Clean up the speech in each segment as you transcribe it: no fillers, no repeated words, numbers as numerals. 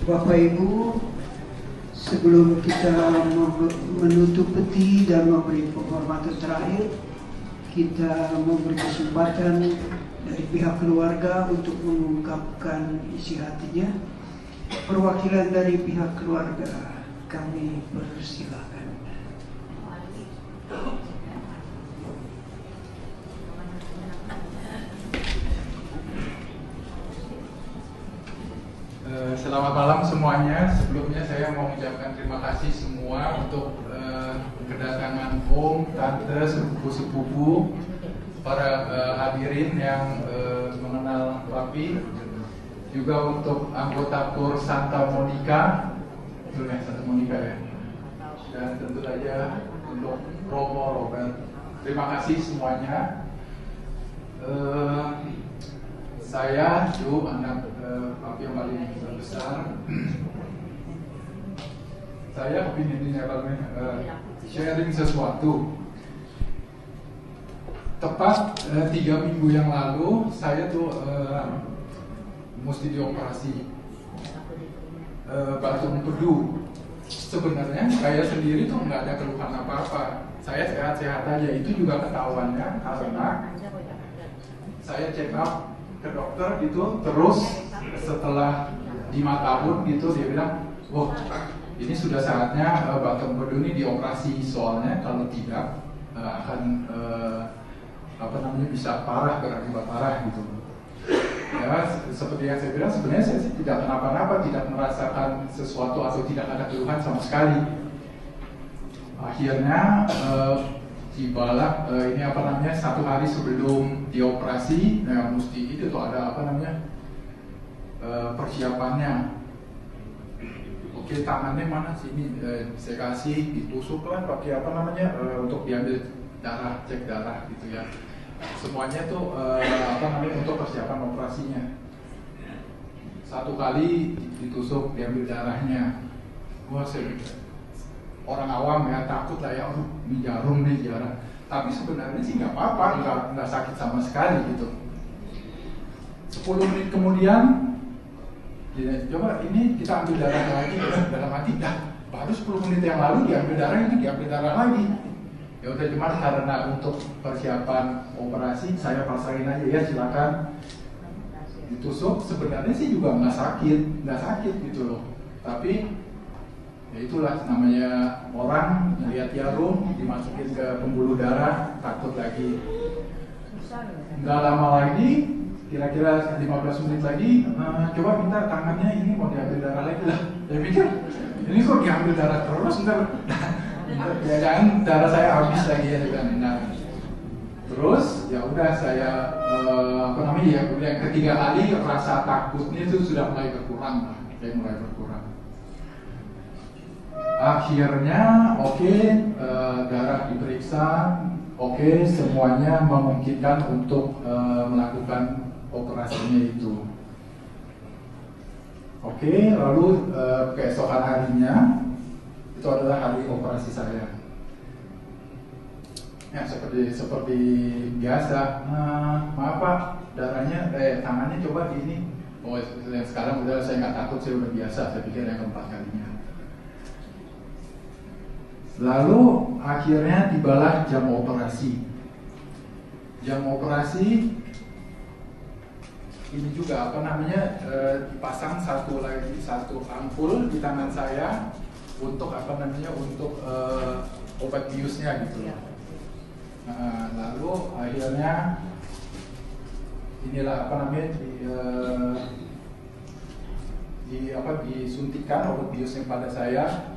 Bapak Ibu, sebelum kita menutup peti dan memberi penghormatan terakhir, kita memberi kesempatan dari pihak keluarga untuk mengungkapkan isi hatinya. Perwakilan dari pihak keluarga, kami persilakan. Selamat malam semuanya. Sebelumnya saya mau mengucapkan terima kasih semua untuk kedatangan om, tante, sepupu-sepupu, para hadirin yang mengenal Papi, juga untuk anggota KUR Santa Monica, betul ya, Santa Monica ya, dan tentu saja untuk Romo Robert. Terima kasih semuanya. Saya Ju, anak Papi yang paling besar. Saya ingin sharing sesuatu. Tepat 3 minggu yang lalu saya tuh mesti dioperasi batu empedu. Sebenarnya saya sendiri tuh nggak ada keluhan apa-apa. Saya sehat-sehat aja. Itu juga ketahuannya karena saya check up ke dokter gitu, terus setelah 5 tahun gitu dia bilang, oh ini sudah saatnya batu empedu ini dioperasi, soalnya kalau tidak akan bisa parah, berakibat parah gitu. Ya seperti yang saya bilang, sebenarnya saya sih tidak kenapa-napa, tidak merasakan sesuatu atau tidak ada keluhan sama sekali. Akhirnya tibalah ini 1 hari sebelum dioperasi, mesti itu tuh ada persiapannya. Oke, tangannya mana sini saya kasih ditusuk lah pakai untuk diambil darah, cek darah gitu ya. Semuanya tuh untuk persiapan operasinya. 1 kali ditusuk, diambil darahnya. Wah, orang awam ya takut lah ya, ini jarum nih jarang. Tapi sebenarnya sih nggak apa-apa, nggak sakit sama sekali gitu. 10 menit kemudian, coba ini kita ambil darah lagi, dalam hati baru 10 menit yang lalu diambil darah lagi. Ya udah, cuma karena untuk persiapan operasi saya pasarin aja ya, silakan ditusuk. Sebenarnya sih juga nggak sakit gitu loh. Tapi ya itulah namanya orang melihat jarum dimasukin ke pembuluh darah, takut lagi. Nggak lama lagi, kira-kira 15 menit lagi, coba minta tangannya ini mau diambil darah lagi lah. Saya pikir ini kok diambil darah terus, ntar jangan darah saya habis lagi ya kan. Nah, terus ya udah saya yang ketiga kali rasa takutnya itu sudah mulai berkurang lah, Akhirnya darah diperiksa, semuanya memungkinkan untuk melakukan operasinya itu. Lalu keesokan harinya itu adalah hari operasi saya. Ya seperti biasa. Maaf Pak, tangannya coba di ini. Oh, sekarang udah saya nggak takut, saya udah biasa. Saya pikir yang keempat kalinya. Lalu akhirnya tibalah jam operasi. Jam operasi ini juga dipasang satu ampul di tangan saya untuk obat biusnya gitu. Lalu akhirnya inilah disuntikan obat biusnya pada saya.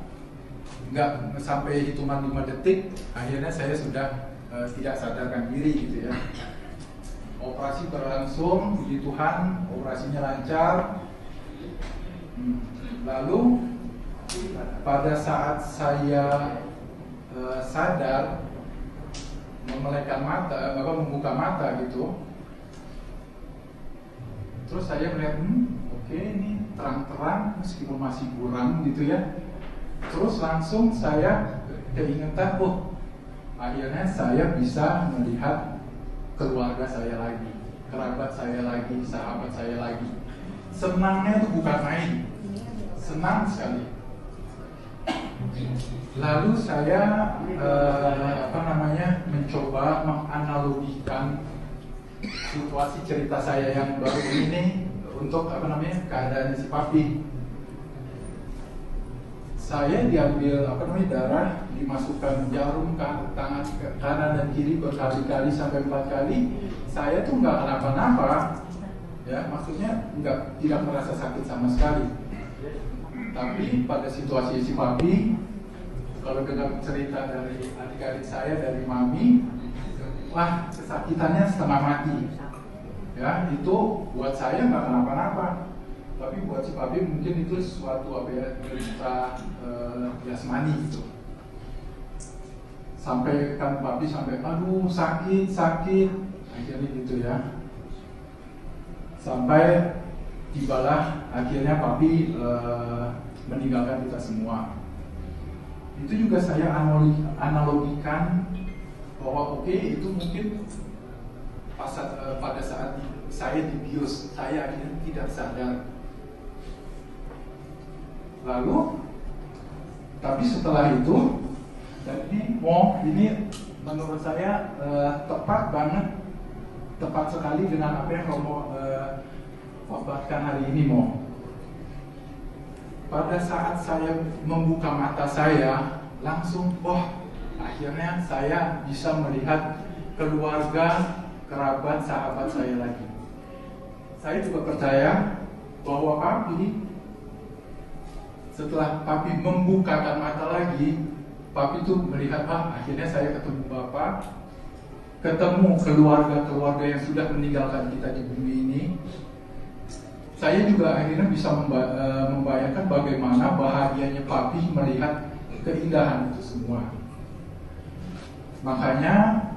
Nggak sampai hitungan 5 detik, akhirnya saya sudah tidak sadarkan diri gitu ya. Operasi berlangsung, puji Tuhan, operasinya lancar. Lalu pada saat saya sadar, membuka mata gitu, terus saya melihat, ini terang-terang meskipun masih buram gitu ya. Terus langsung saya keingetan, akhirnya saya bisa melihat keluarga saya lagi, kerabat saya lagi, sahabat saya lagi. Senangnya itu bukan main. senang sekali. Lalu saya mencoba menganalogikan situasi cerita saya yang baru ini untuk keadaan si papi. Saya diambil darah, dimasukkan jarum ke tangan kanan dan kiri berkali-kali sampai 4 kali. Saya tuh nggak kenapa-napa, ya, maksudnya tidak merasa sakit sama sekali. Tapi pada situasi si papi, kalau dengar cerita dari adik-adik saya, dari mami, wah, kesakitannya setengah mati. Ya, itu buat saya nggak kenapa-napa. Tapi buat si papi mungkin itu suatu cerita jasmani gitu. Sampai kan papi sampai aduh sakit, akhirnya gitu ya. Sampai tibalah akhirnya papi meninggalkan kita semua. Itu juga saya analogikan bahwa oke, itu mungkin pada saat saya dibius, saya akhirnya tidak sadar. Lalu, tapi setelah itu, dan ini menurut saya tepat sekali dengan apa yang Romo khotbahkan hari ini, Mo. Pada saat saya membuka mata saya, langsung, akhirnya saya bisa melihat keluarga, kerabat, sahabat saya lagi. Saya juga percaya bahwa papi, setelah papi membukakan mata lagi, papi itu melihat, akhirnya saya ketemu Bapak, ketemu keluarga-keluarga yang sudah meninggalkan kita di bumi ini. Saya juga akhirnya bisa membayangkan bagaimana bahagianya papi melihat keindahan itu semua. Makanya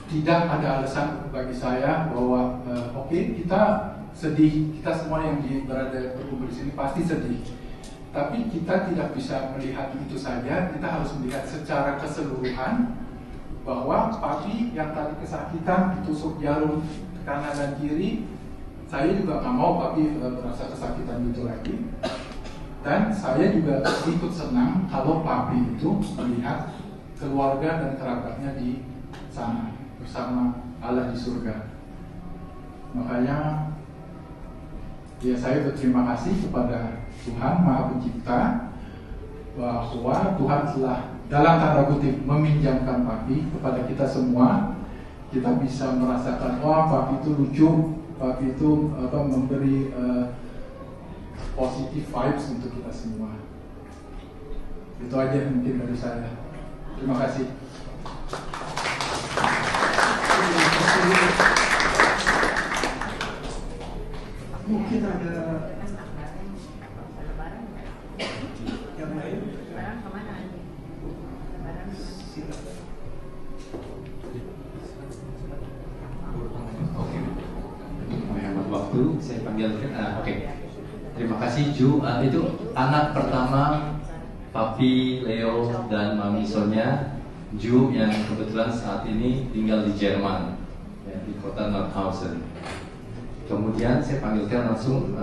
tidak ada alasan bagi saya bahwa kita sedih, kita semua yang berada berkumpul di sini pasti sedih. Tapi kita tidak bisa melihat itu saja, kita harus melihat secara keseluruhan bahwa papi yang tadi kesakitan, ditusuk jarum kanan dan kiri, saya juga nggak mau papi merasa kesakitan gitu lagi. Dan saya juga ikut senang kalau papi itu melihat keluarga dan kerabatnya di sana bersama Allah di surga. Makanya ya saya berterima kasih kepada Tuhan Maha Pencipta bahwa Tuhan telah dalam tanda kutip meminjamkan papi kepada kita semua. Kita bisa merasakan, papi itu lucu, papi itu memberi positive vibes untuk kita semua. Itu aja mungkin dari saya. Terima kasih. Mungkin ada yang lain. Silakan. Menghemat waktu, saya panggilkan. Oke. Terima kasih Ju. Itu anak pertama Papi, Leo, dan Mami Sonia, Ju, yang kebetulan saat ini tinggal di Jerman, ya, di kota Nordhausen. Kemudian saya panggilkan langsung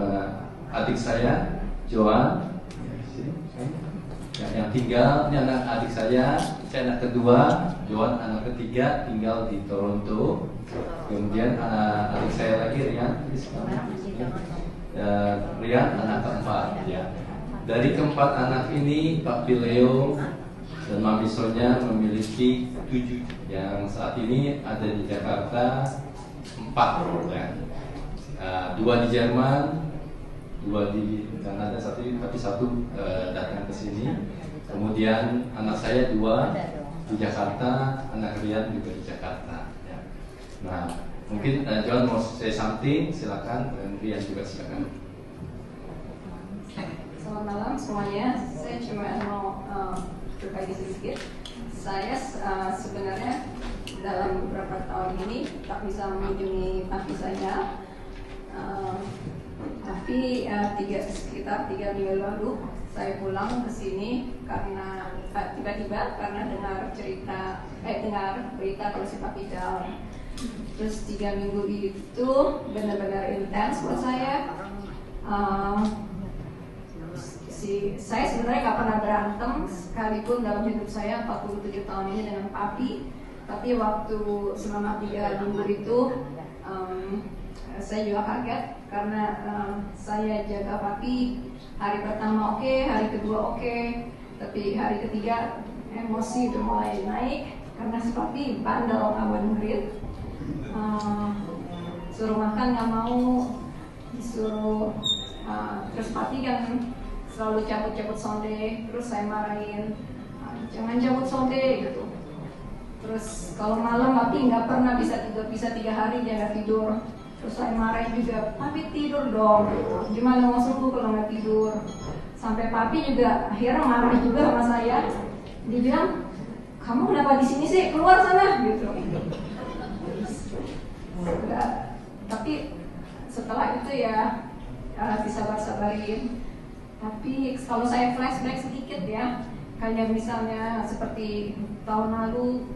adik saya, Joan, ya, yang tinggal, ini anak adik saya anak kedua, Joan anak ketiga, tinggal di Toronto. Kemudian adik saya lagi, Rian anak keempat. Ya. Dari keempat anak ini, Papi Leo dan Mami Sonia memiliki 7, yang saat ini ada di Jakarta 4, ya. 2 di Jerman, 2 di Kanada, tapi satu datang ke sini. Kemudian anak saya 2 di Jakarta, anak Rian juga di Jakarta. Ya. Nah, mungkin John mau say something, silakan. Dan Rian juga silakan. Selamat malam semuanya. Saya cuma mau berbagi sedikit. Saya sebenarnya dalam beberapa tahun ini tak bisa mengunjungi papi saya. Tapi sekitar 3 minggu lalu saya pulang ke sini karena tiba-tiba karena dengar berita kalau si papi down. Terus 3 minggu itu benar-benar intens buat saya. saya sebenarnya nggak pernah berantem sekalipun dalam hidup saya 47 tahun ini dengan papi. Tapi waktu selama 3 minggu itu saya juga kaget karena saya jaga papi. Hari pertama oke, hari kedua oke, tapi hari ketiga emosi udah mulai naik karena si papi bandel nggak mau dengerin. Suruh makan nggak mau, disuruh terus papi kan selalu cabut-cabut sonde, terus saya marahin, jangan cabut sonde gitu. Terus kalau malam papi nggak pernah bisa tidur, bisa 3 hari dia nggak tidur. Terus saya marahin juga, papi tidur dong, gitu. Gimana mau sembuh kalau nggak tidur? Sampai papi juga akhirnya marah juga sama saya. Dia bilang, kamu kenapa di sini sih? Keluar sana, gitu. Tapi setelah itu ya disabar-sabarin. Tapi kalau saya flashback sedikit ya, kayak misalnya seperti tahun lalu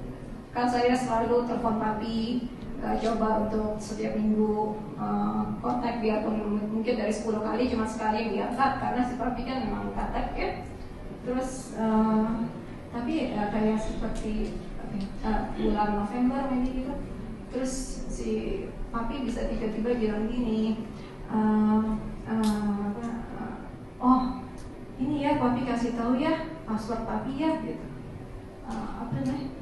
kan saya selalu telepon papi, coba untuk setiap minggu kontak, biarpun mungkin dari 10 kali cuma sekali yang diangkat karena si papi kan memang katek ya. Terus tapi kayak seperti bulan November ini gitu, terus si papi bisa tiba-tiba bilang gini, oh ini ya papi kasih tahu ya password papi ya gitu, apa namanya,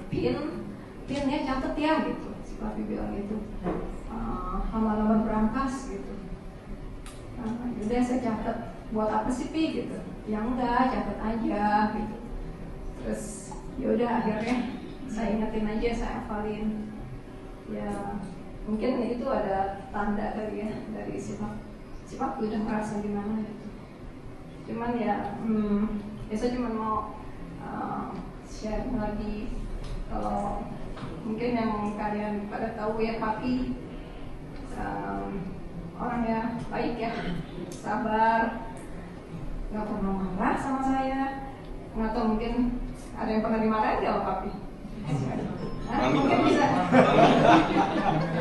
pin ya, catet ya gitu. Si papi bilang gitu, halaman berangkas gitu. Udah saya catet, buat apa sih pi gitu? Ya enggak, catet aja gitu. Terus ya udah akhirnya saya ingetin aja, saya hafalin. Ya mungkin itu ada tanda kali ya dari si papi udah ngerasa gimana gitu. Cuman ya, saya cuma mau share lagi kalau mungkin yang kalian pada tahu ya, papi orang ya baik ya, sabar, nggak pernah marah sama saya. Nggak tahu mungkin ada yang pernah dimarahin nggak sama papi? Mami, mungkin bisa.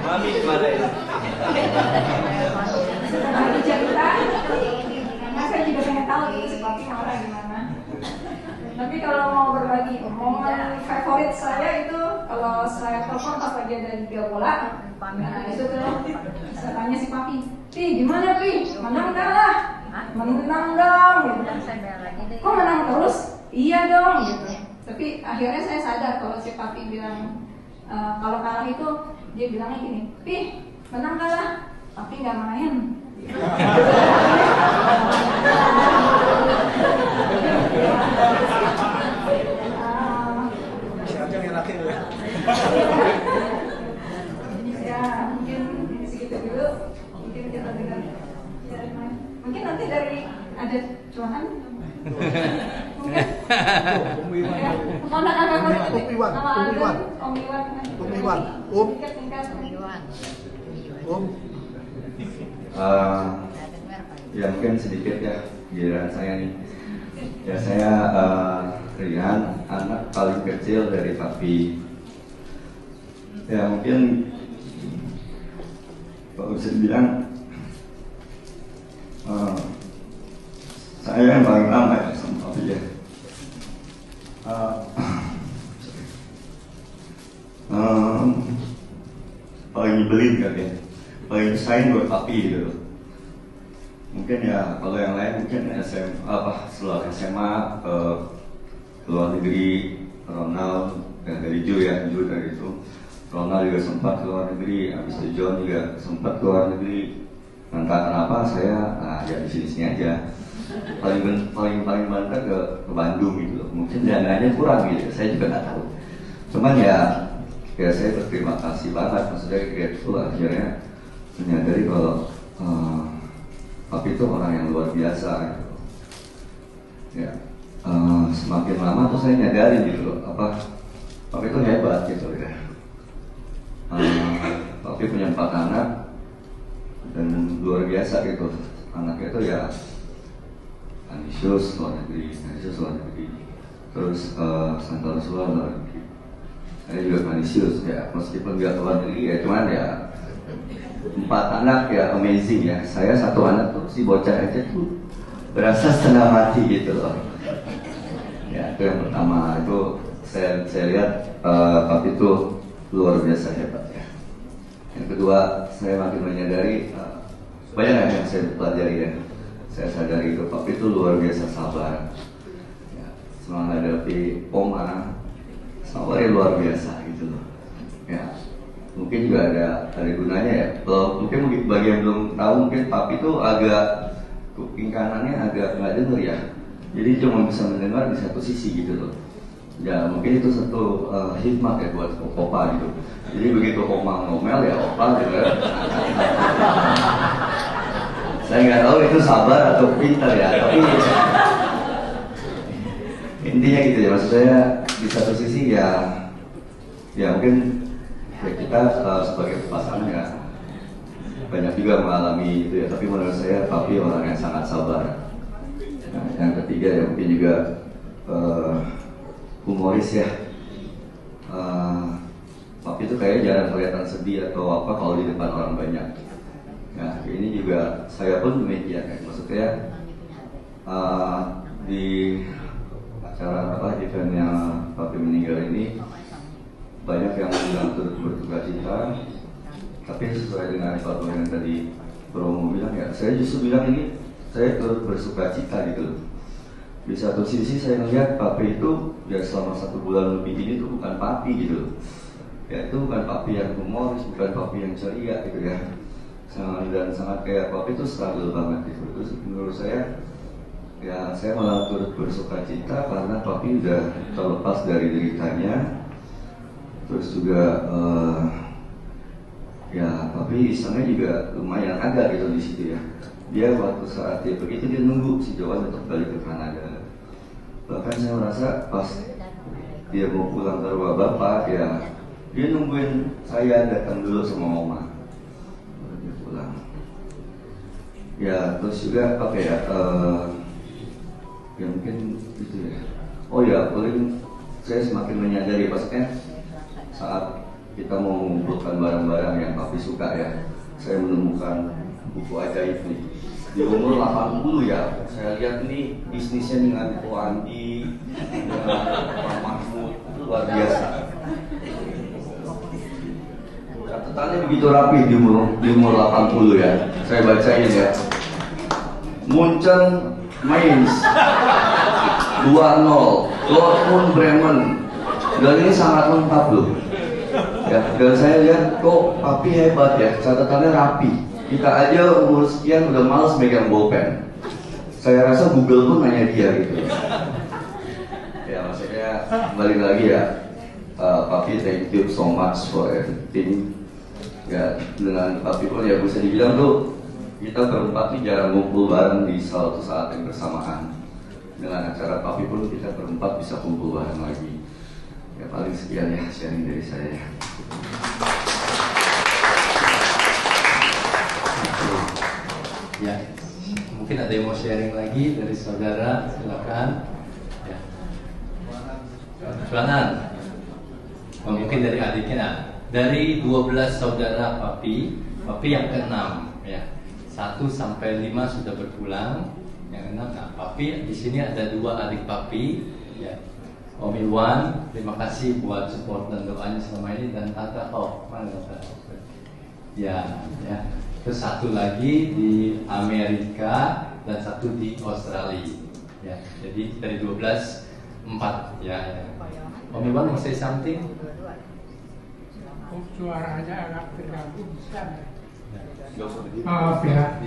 Mami dimarahin. Setelah cerita, karena saya juga pengen tahu gitu si papi marah gimana. Tapi kalau mau berbagi momen favorit saya itu kalau saya telepon pas lagi ada Liga Bola, nah itu tuh saya tanya si papi, Pi gimana Pi, menang kalah? Menang dong gitu. Kok menang terus? Iya dong gitu. Tapi akhirnya saya sadar kalau si papi bilang kalau kalah itu dia bilangnya gini, Pi menang kalah tapi nggak main. Siapa yang laki ya? Ya mungkin segitu dulu. Mungkin kita dengar. Mungkin nanti dari ada cuahan. Mungkin. Ya, anak-anak Om Iwan, nama Om Iwan. Om Iwan. Om Iwan, Om. Singkat. Om. Ya mungkin sedikit ya giliran saya nih. Ya saya Rian, anak paling kecil dari papi. Ya mungkin kalau bisa dibilang saya yang paling lama ya sama papi ya. Paling nyebelin kali ya, paling nyusahin buat papi gitu. Mungkin ya kalau yang lain mungkin setelah SMA ke luar negeri, Ronald dari Ju ya, Ju dari itu, Ronald juga sempat ke luar negeri, habis itu John juga sempat ke luar negeri. Entah kenapa saya ya di sini aja. Paling banter ke Bandung gitu loh. Mungkin dananya kurang gitu, saya juga nggak tahu. Cuman ya saya berterima kasih banget, maksudnya grateful akhirnya menyadari kalau papi itu orang yang luar biasa gitu. Ya, semakin lama tuh saya nyadari gitu loh, papi itu hebat gitu ya. Papi punya 4 anak dan luar biasa gitu. Anaknya itu ya ambisius luar negeri, terus Santoros luar negeri. Saya juga ambisius ya, meskipun dia luar negeri ya, cuman ya 4 anak ya amazing ya. Saya 1 anak tuh si bocah aja tuh berasa setengah mati gitu loh. Ya, itu yang pertama. Itu saya lihat papi itu luar biasa hebat ya. Yang kedua, saya makin menyadari banyak yang saya pelajari ya. Saya sadari itu papi itu luar biasa sabar. Ya, selama menghadapi Oma, sabarnya luar biasa gitu loh. Ya, mungkin juga ada gunanya ya. Kalau mungkin bagi yang belum tahu, mungkin papi itu agak kuping kanannya agak nggak dengar ya. Jadi cuma bisa mendengar di satu sisi gitu loh. Ya mungkin itu satu hikmah ya buat opa gitu. Jadi begitu oma ngomel ya opa dengar. Saya nggak tahu itu sabar atau pintar ya, tapi intinya gitu ya. Maksud saya di satu sisi ya mungkin ya kita sebagai pasangan ya banyak juga mengalami itu ya. Tapi menurut saya papi orang yang sangat sabar. Nah, yang ketiga ya mungkin juga humoris ya. Papi itu kayaknya jarang kelihatan sedih atau apa kalau di depan orang banyak. Nah ini juga saya pun demikian ya. Maksudnya di acara event yang papi meninggal ini banyak yang bilang turut berduka cita. Tapi sesuai dengan apa yang tadi promo bilang ya, saya justru bilang ini saya turut bersuka cita gitu loh. Di satu sisi saya melihat papi itu ya selama 1 bulan lebih ini tuh bukan papi gitu loh. Ya itu bukan papi yang humoris, bukan papi yang ceria gitu ya. Sangat kayak papi itu struggle banget gitu. Terus menurut saya ya saya malah turut bersuka cita karena papi udah terlepas dari deritanya. Terus juga ya papi isengnya juga lumayan ada gitu di situ ya. Dia waktu saat dia begitu dia nunggu si Johan untuk balik ke Kanada. Bahkan saya merasa pas dia mau pulang ke rumah bapak ya dia nungguin saya datang dulu sama Oma baru dia pulang. Ya terus juga apa ya ya mungkin itu ya. Oh ya paling saya semakin menyadari maksudnya saat kita mau mengumpulkan barang-barang yang papi suka ya, saya menemukan buku ajaib nih di umur 80 ya. Saya lihat nih bisnisnya dengan Ko Andi, dengan Pak Mahmud, itu luar biasa. Catatannya begitu rapi di umur 80 ya. Saya bacain ya. Munchen Mainz 2-0, Dortmund Bremen. Dan ini sangat lengkap loh. Ya, dan saya lihat kok papi hebat ya, catatannya rapi. Kita aja umur sekian udah males megang bolpen. Saya rasa Google pun nanya dia gitu. Ya maksudnya balik lagi ya, papi thank you so much for everything. Ya dengan papi pun ya bisa dibilang tuh kita berempat nih jarang ngumpul bareng di suatu saat yang bersamaan. Dengan acara papi pun kita berempat bisa kumpul bareng lagi. Ya paling sekian ya sharing dari saya. Ya, mungkin ada yang mau sharing lagi dari saudara, silakan. Ya. Juanan. Oh, mungkin dari adiknya. Dari 12 saudara papi yang ke-6 ya. 1 sampai 5 sudah berpulang, yang 6 nah, papi di sini ada 2 adik papi ya. Om Iwan, terima kasih buat support dan doanya selama ini, dan Tante Oh, mana Tante? Ya. Terus 1 lagi di Amerika dan 1 di Australia. Ya, jadi dari 12 4 ya. Om Iwan mau say something? Suaranya agak terganggu bisa. Gak usah begitu. Maaf ya.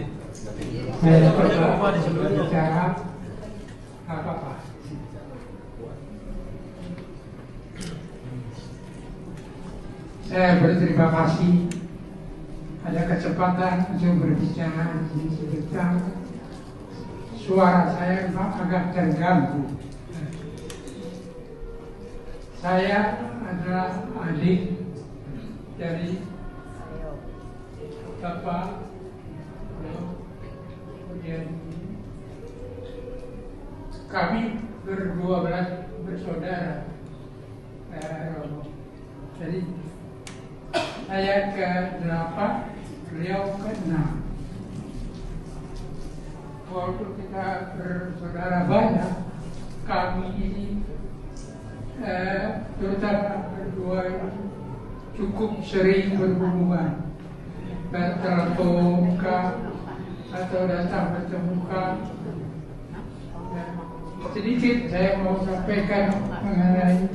Saya coba bicara apa-apa. Saya berterima kasih ada kesempatan untuk berbicara di sekitar. Suara saya agak terganggu. Saya adalah adik dari Bapak, kemudian kami ber-12 bersaudara. Jadi saya ke-8, beliau ke-6. waktu kita bersaudara banyak, kami ini terutama berdua ini cukup sering berhubungan, bertelepon atau datang bertemu. Sedikit saya mau sampaikan mengenai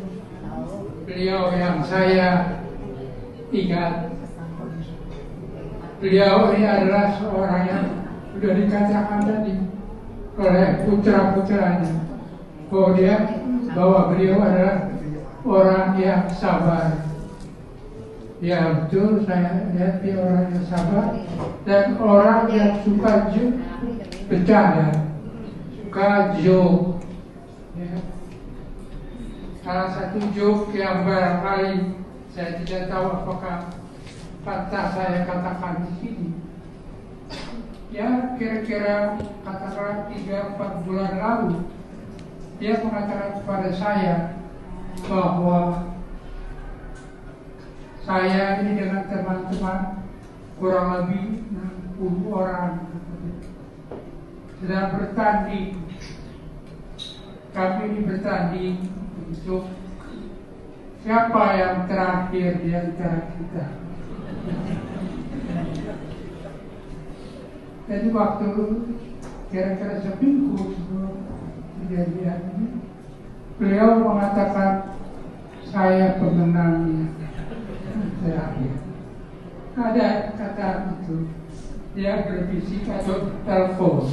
beliau yang saya ingat. Beliau ini adalah seorang yang sudah dikatakan tadi oleh putra-putranya bahwa beliau adalah orang yang sabar. Ya betul, saya lihat dia orang yang sabar dan orang yang suka bercanda, suka joke. Ya. Salah satu joke yang barangkali saya tidak tahu apakah pantas saya katakan di sini. Ya kira-kira katakanlah 3-4 bulan lalu dia mengatakan kepada saya bahwa saya ini dengan teman-teman kurang lebih 60 orang sedang bertanding. Kami ini bertanding untuk siapa yang terakhir di antara kita. Jadi waktu kira-kira seminggu sebelum kejadian ini, beliau mengatakan saya pemenangnya terakhir. Ada kata itu, dia berbisik atau telepon.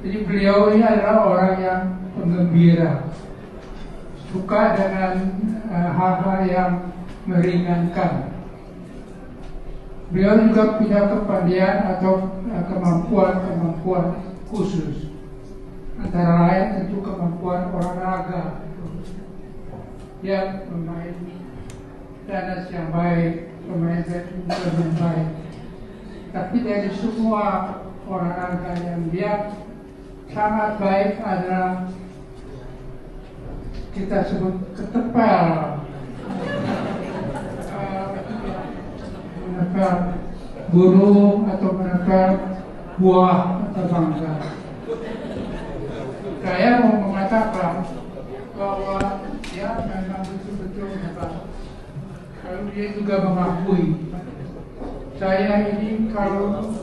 Jadi beliau ini adalah orang yang penggembira, suka dengan hal-hal yang meringankan. Beliau juga punya kepandian atau kemampuan khusus. Antara lain tentu kemampuan olahraga. Dia pemain tenis yang baik, pemain badminton yang baik. Tapi dari semua olahraga yang dia sangat baik adalah kita sebut ketepel. Menepel burung atau menepel buah atau bangsa. Saya mau mengatakan bahwa dia memang betul-betul hebat. Kalau dia juga mengakui, saya ini kalau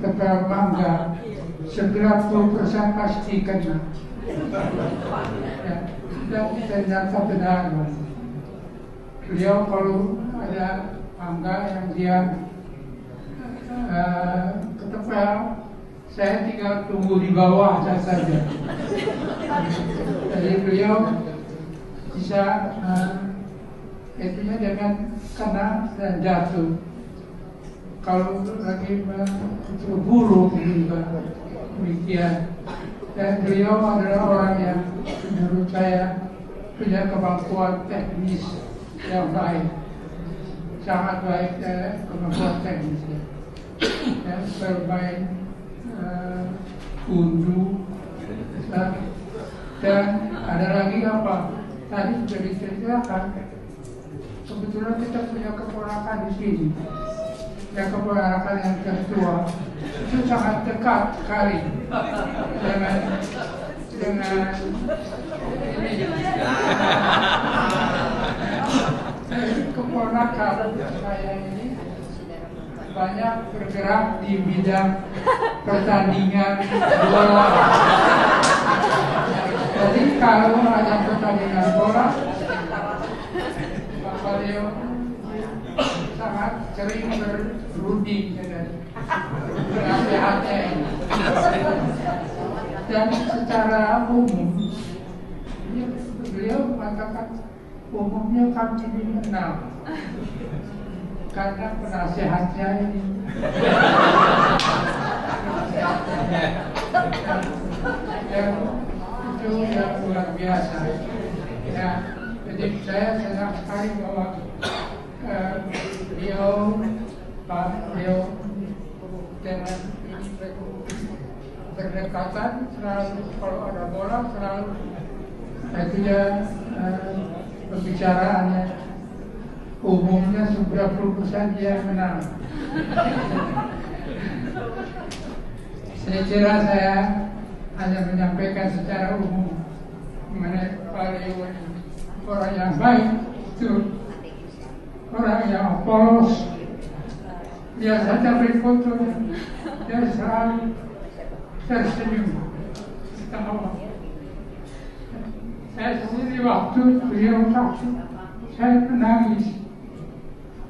tepel mangga 90% pasti kena. Ya, dan ternyata benar. Beliau kalau ada mangga yang dia ketepel, saya tinggal tunggu di bawah saja. Jadi beliau bisa itunya dengan kena dan jatuh. Kalau lagi berburu juga demikian. Dan beliau adalah orang yang menurut saya punya kemampuan teknis yang baik, sangat baik kemampuan teknisnya. Dan bermain undu dan ada lagi apa? Tadi sudah diceritakan. Kebetulan kita punya keponakan di sini. Yang keponakan yang tertua itu sangat dekat sekali dengan ini. Keponakan saya ini banyak bergerak di bidang pertandingan bola. Jadi kalau ada pertandingan bola, Pak Leo sangat sering berunding dengan nasihatnya ini. Dan secara umum beliau mengatakan umumnya kami ini menang karena penasihatnya ini. Itu yang luar biasa. Ya, jadi saya senang sekali bahwa Pak Leo dengan berdekatan selalu kalau ada bola selalu itu ya pembicaraannya umumnya 90% dia menang. Saya kira saya hanya menyampaikan secara umum mengenai Pak Leo, orang yang baik itu orang yang polos. Dia saja berfoto, dia selalu tersenyum. Saya sendiri waktu beliau sakit, saya menangis.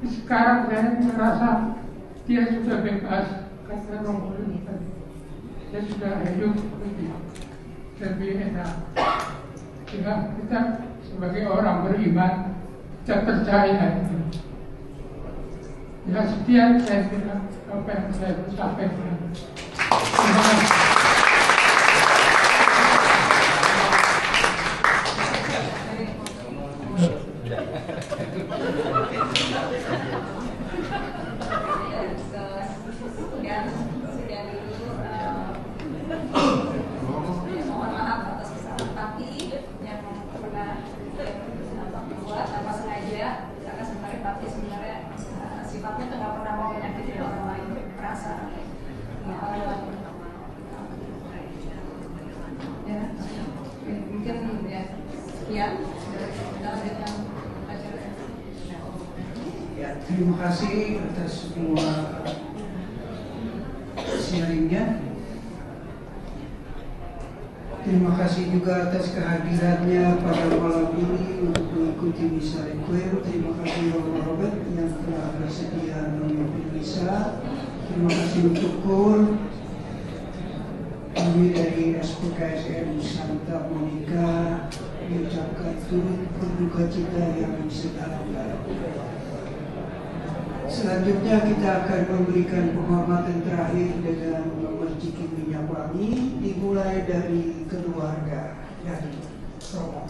Sekarang saya merasa dia sudah bebas, kata Romo tadi. Dia sudah hidup lebih enak. Sehingga kita sebagai orang beriman, kita percaya itu. Ya sekian saya kira apa yang saya sampaikan. Terima kasih. Sekian dulu. Mohon maaf atas kesalahan Papi yang pernah membuat tanpa sengaja, karena sebenarnya Papi sifatnya nggak pernah mau menyakiti orang lain, perasaan. Ya, mungkin ya sekian. Kita lanjutkan acara. Ya, terima kasih atas semua sharingnya. Terima kasih juga atas kehadirannya pada malam ini untuk mengikuti misa requiem. Terima kasih Romo Robert yang telah bersedia memimpin misa. Terima kasih untuk KUR. Kami dari SPKSM Santa Monica mengucapkan turut berduka cita yang sedalam-dalamnya. Selanjutnya kita akan memberikan penghormatan terakhir dengan memerciki minyak wangi, dimulai dari keluarga dari Romo.